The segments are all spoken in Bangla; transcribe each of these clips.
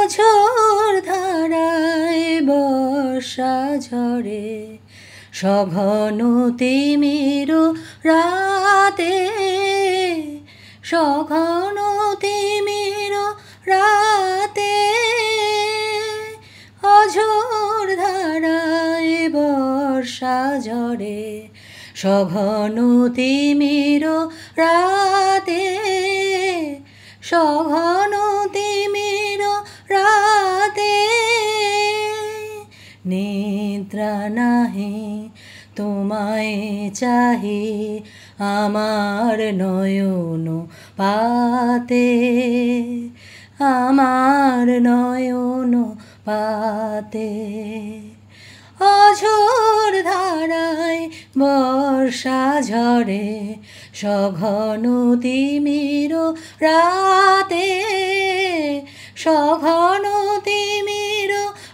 অঝোর ধারায় বর্ষা ঝরে সঘন তিমির রাতে, সঘন তিমির রাতে, অঝোর ধারায় বর্ষা ঝরে সঘন তিমির রাতে, সঘন তিমির রাতে। নিদ্রা নাহি তোমায় চাহি আমার নয়ন পাতে, আমার নয়ন পাতে। অঝোর ধারায় বর্ষা ঝরে সঘন তিমির রাতে, সঘন তিমির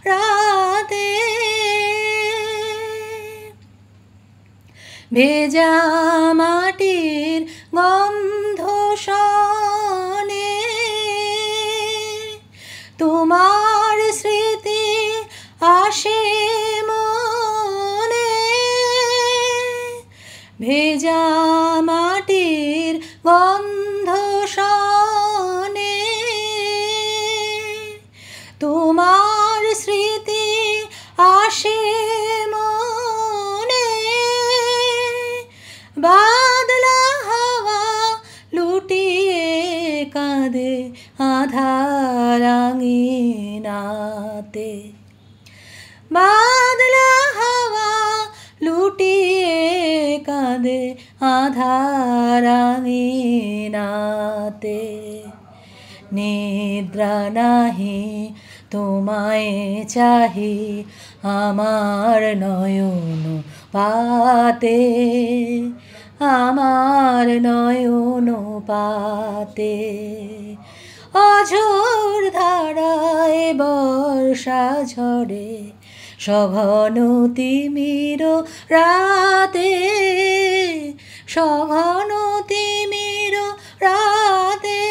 রাতে। ভেজা মাটির গন্ধ শনে তোমার স্মৃতি আসে মনে, ভেজা মাটির গন্ধ শনে তোমার স্মৃতি আসে মনে। বাদলা হাওয়া লুটিয়ে কাঁদে আধার আঙিনাতে, বাদলা হাওয়া লুটিয়ে কাঁদে আধার আঙিনাতে। নিদ্রা নাহি তোমায় চাহি আমার নয়ন পাতে, আমার নয়ন পাতে। অঝোর ধারায় বর্ষা ঝরে সঘন তিমির রাতে, সঘন তিমির রাতে।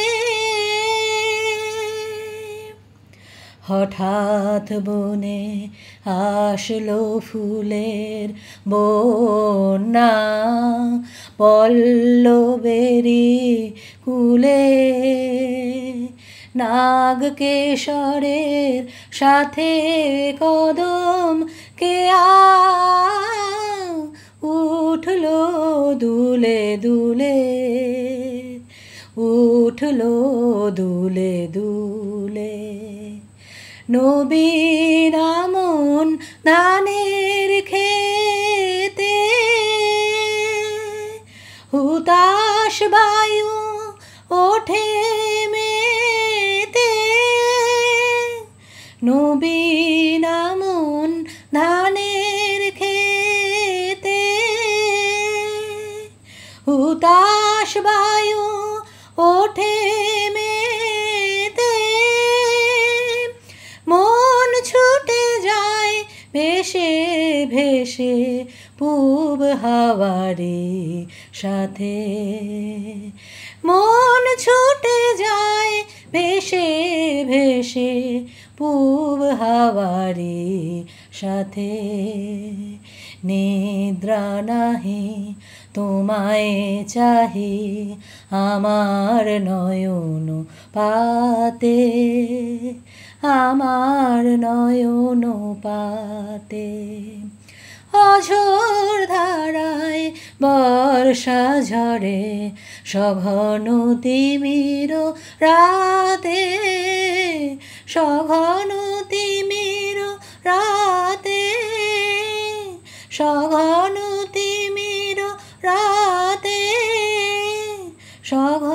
হঠাৎ বনে আসলো ফুলের বন্যা, পল্লবেরি কুলে নাগ কেশরের সাথে কদম কেয়া উঠলো দুলে দুলে, উঠলো দুলে দুলে। নবীন আমন ধানের খেতে হুতাশ বায়ু ওঠে মেতে, নবীন আমন ধানের খেতে হুতাশ বায়ু ওঠে মেতে। মন ছুটে যায় ভেসে ভেসে পূব হাওয়ারে সাথে, মন ছুটে যায় ভেসে ভেসে পূব হাওয়ারে সাথে। নিদ্রা নাহি তোমায় চাহি আমার নয়ন পাতে, আমার নয়ন পাতে। অঝোর ধারায় বর্ষা ঝরে সঘন তিমির রাতে, সঘন তিমির রাতে, সঘন তিমির রাতে, সঘন